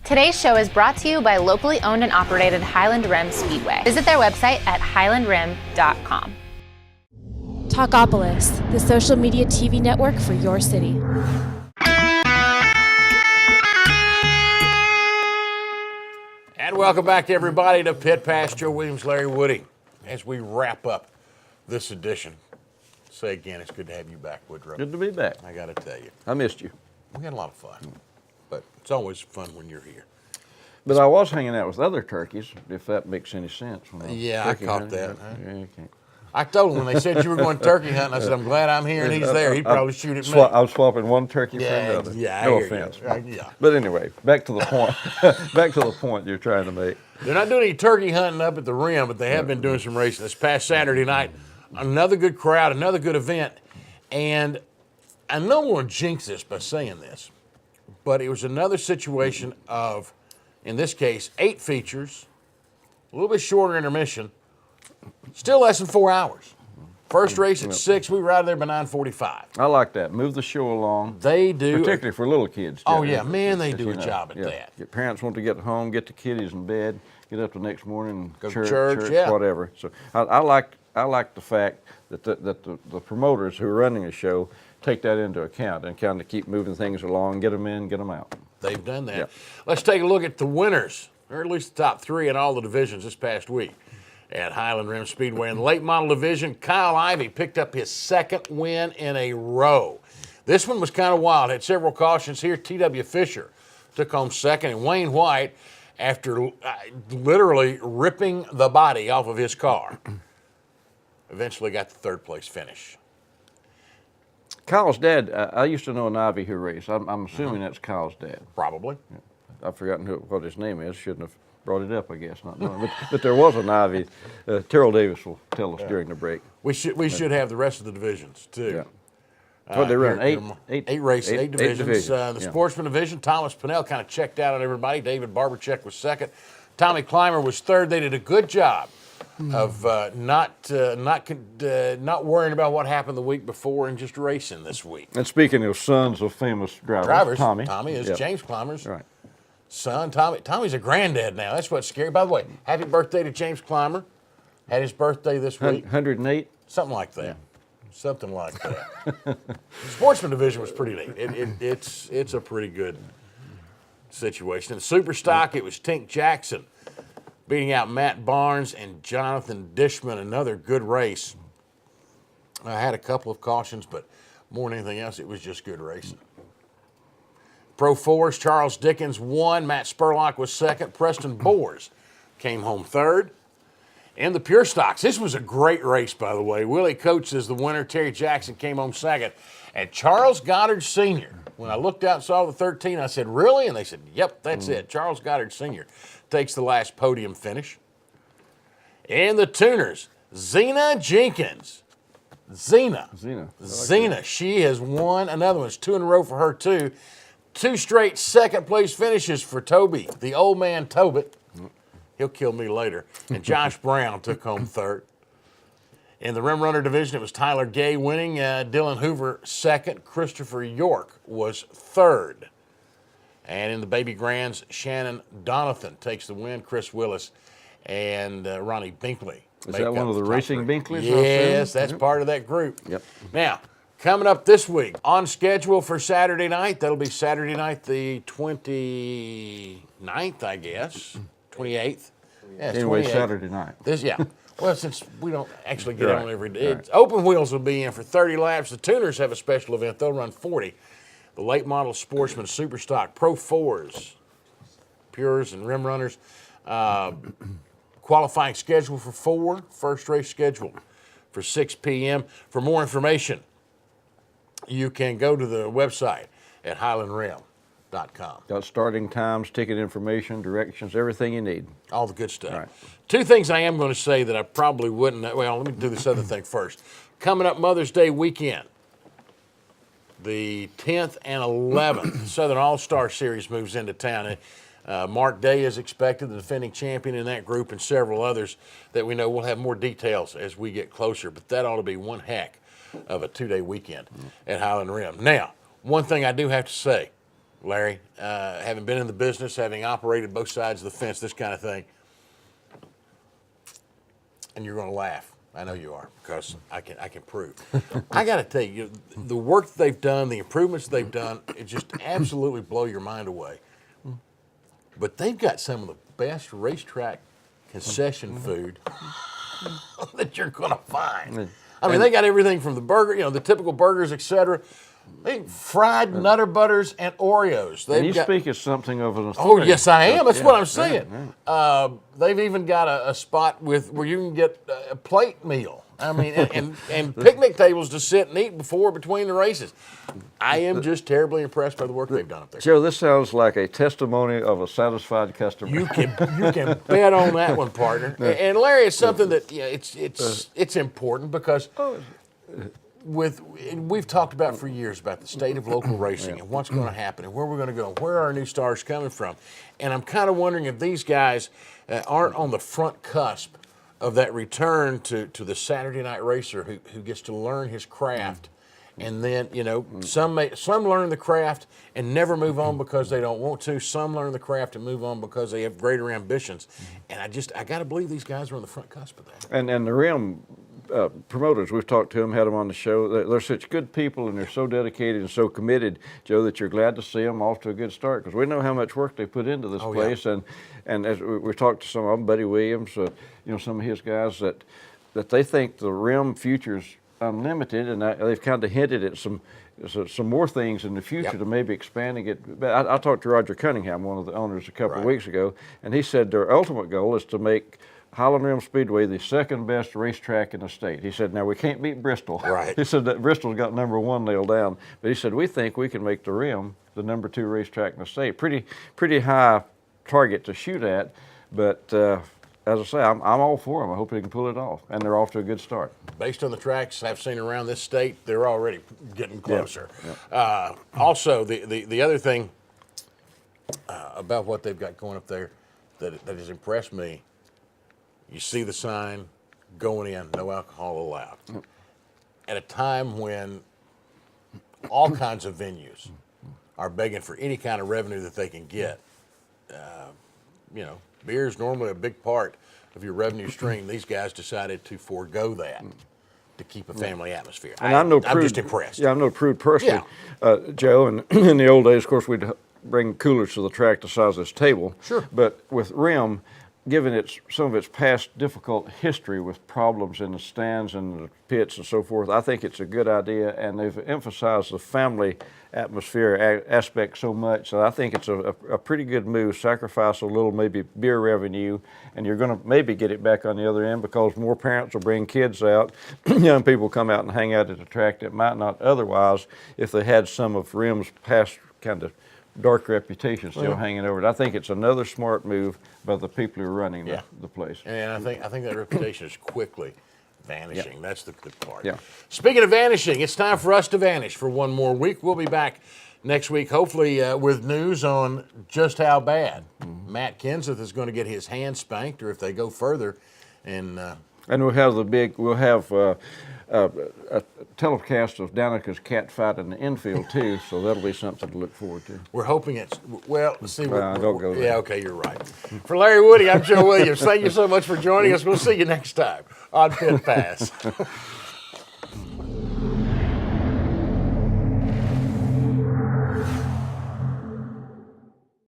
Today's show is brought to you by locally owned and operated Highland Rim Speedway. Visit their website at highlandrim.com. Talkapolis, the social media TV network for your city. And welcome back, everybody, to Pit Pass. Joe Williams, Larry Woody. As we wrap up this edition, say again, it's good to have you back, Woodrow. Good to be back. I got to tell you. I missed you. We had a lot of fun, but it's always fun when you're here. But I was hanging out with other turkeys, if that makes any sense. Yeah, I caught that. Huh? Yeah, you can't. I told him when they said you were going turkey hunting, I said, I'm glad I'm here and he's there. He'd probably shoot at me. I was swapping one turkey for another. Yeah, no offense. Yeah. But anyway, back to the point. Back to the point you're trying to make. They're not doing any turkey hunting up at the Rim, but they have been doing some racing. This past Saturday night, another good crowd, another good event. And I know I'm going to jinx this by saying this, but it was another situation of, in this case, 8 features, a little bit shorter intermission, still less than 4 hours. First race at 6, we were out of there by 9:45. I like that. Move the show along. They do. Particularly for little kids. Oh, yeah. Man, they do a job at that. Your parents want to get home, get the kiddies in bed, get up the next morning, go to church, yeah. Whatever. So I like the fact that the promoters who are running the show take that into account and kind of keep moving things along, get them in, get them out. They've done that. Yeah. Let's take a look at the winners, or at least the top 3 in all the divisions this past week at Highland Rim Speedway. In the late model division, Kyle Ivey picked up his 2nd win in a row. This one was kind of wild. Had several cautions here. T.W. Fisher took home 2nd, and Wayne White, after literally ripping the body off of his car, eventually got the 3rd place finish. Kyle's dad, I used to know an Ivy who raced. I'm assuming that's Kyle's dad. Probably. Yeah. I've forgotten what his name is. Shouldn't have brought it up, I guess, not knowing. But there was an Ivy. Terrell Davis will tell us during the break. We should have the rest of the divisions, too. Yeah. What they run? Eight races, eight divisions. The Yeah. sportsman division, Thomas Pinnell kind of checked out on everybody. David Barbercheck was 2nd. Tommy Clymer was 3rd. They did a good job of not worrying about what happened the week before and just racing this week. And speaking of sons of famous drivers, Tommy is James Clymer's right. son. Tommy's a granddad now. That's what's scary. By the way, happy birthday to James Clymer. Had his birthday this week. 108? Something like that. Yeah. Something like that. Sportsman division was pretty neat. It's a pretty good situation. In the super stock, it was Tink Jackson beating out Matt Barnes and Jonathan Dishman. Another good race. I had a couple of cautions, but more than anything else, it was just good racing. Pro 4s, Charles Dickens won. Matt Spurlock was 2nd. Preston Boers came home 3rd. In the pure stocks, this was a great race, by the way. Willie Coates is the winner. Terry Jackson came home 2nd. And Charles Goddard Sr., when I looked out and saw the 13, I said, really? And they said, yep, that's it. Charles Goddard Sr. takes the last podium finish. And the tuners, Zena Jenkins. Zena. She has won another one. It's 2 in a row for her, too. 2 straight 2nd place finishes for Toby, the old man Tobit. He'll kill me later. And Josh Brown took home 3rd. In the Rim Runner division, it was Tyler Gay winning. Dylan Hoover 2nd. Christopher York was 3rd. And in the Baby Grands, Shannon Donathan takes the win. Chris Willis and Ronnie Binkley. Is that one of the racing Binkleys? Yes, that's part of that group. Yep. Now, coming up this week, on schedule for Saturday night, that'll be Saturday night the 29th, I guess. 28th. Yeah, anyway, 28th. Saturday night. Well, since we don't actually get on every day, Open Wheels will be in for 30 laps. The Tuners have a special event. They'll run 40. The late model Sportsman Superstock Pro 4s, Pures and Rim Runners. Qualifying schedule for 4. First race scheduled for 6 p.m. For more information, you can go to the website at highlandrim.com. Got starting times, ticket information, directions, everything you need. All the good stuff. Right. 2 things I am going to say that I probably wouldn't. Well, let me do this other thing first. Coming up Mother's Day weekend, the 10th and 11th, Southern All-Star Series moves into town. Mark Day is expected, the defending champion in that group, and several others that we know. We'll have more details as we get closer, but that ought to be one heck of a 2-day weekend at Highland Rim. Now, one thing I do have to say, Larry, having been in the business, having operated both sides of the fence, this kind of thing, and you're going to laugh. I know you are, because I can prove. I got to tell you, the work that they've done, the improvements they've done, it just absolutely blow your mind away. But they've got some of the best racetrack concession food that you're going to find. I mean, they got everything from the burger, the typical burgers, etc. Fried Nutter Butters and Oreos. And you speak as something of an Oh, authority. yes, I am. That's what I'm saying. They've even got a spot where you can get a plate meal. I mean, and picnic tables to sit and eat between the races. I am just terribly impressed by the work they've done up there. Joe, this sounds like a testimony of a satisfied customer. You can bet on that one, partner. And Larry, it's something that it's important because we've talked about for years about the state of local racing and what's going to happen and where we're going to go and where are our new stars coming from. And I'm kind of wondering if these guys aren't on the front cusp of that return to the Saturday night racer who gets to learn his craft. And then, some learn the craft and never move on because they don't want to. Some learn the craft and move on because they have greater ambitions. And I got to believe these guys are on the front cusp of that. And the Rim promoters, we've talked to them, had them on the show. They're such good people and they're so dedicated and so committed, Joe, that you're glad to see them off to a good start because we know how much work they put into this place. Yeah. And as we talked to some of them, Buddy Williams, some of his guys, that they think the Rim future's unlimited, and they've kind of hinted at some more things in the future to maybe expanding it. But I talked to Roger Cunningham, one of the owners, a couple of weeks ago, and he said their ultimate goal is to make Highland Rim Speedway the second best racetrack in the state. He said, now we can't beat Bristol. Right. He said that Bristol's got number 1 nailed down, but he said we think we can make the Rim the number 2 racetrack in the state. Pretty high target to shoot at, but as I say, I'm all for them. I hope they can pull it off, and they're off to a good start. Based on the tracks I've seen around this state, they're already getting closer. Yeah. Also, the other thing about what they've got going up there that has impressed me, you see the sign going in, no alcohol allowed. At a time when all kinds of venues are begging for any kind of revenue that they can get, beer is normally a big part of your revenue stream. These guys decided to forego that to keep a family atmosphere. And I'm just impressed. Yeah, I'm no prude personally, Joe. And in the old days, of course, we'd bring coolers to the track the size of this table. Sure. But with Rim, given some of its past difficult history with problems in the stands and the pits and so forth, I think it's a good idea, and they've emphasized the family atmosphere aspect so much. So I think it's a pretty good move. Sacrifice a little maybe beer revenue, and you're going to maybe get it back on the other end because more parents will bring kids out. Young people come out and hang out at the track that might not otherwise if they had some of Rim's past kind of dark reputation still hanging over it. I think it's another smart move by the people who are running the place. And I think that reputation is quickly vanishing. Yeah. That's the good part. Yeah. Speaking of vanishing, it's time for us to vanish for one more week. We'll be back next week, hopefully with news on just how bad Matt Kenseth is going to get his hand spanked, or if they go further. And we'll have a telecast of Danica's cat fight in the infield too, so that'll be something to look forward to. we're hoping it's, let's see. Don't go there. Yeah, okay, you're right. For Larry Woody, I'm Joe Williams. Thank you so much for joining us. We'll see you next time on Pit Pass.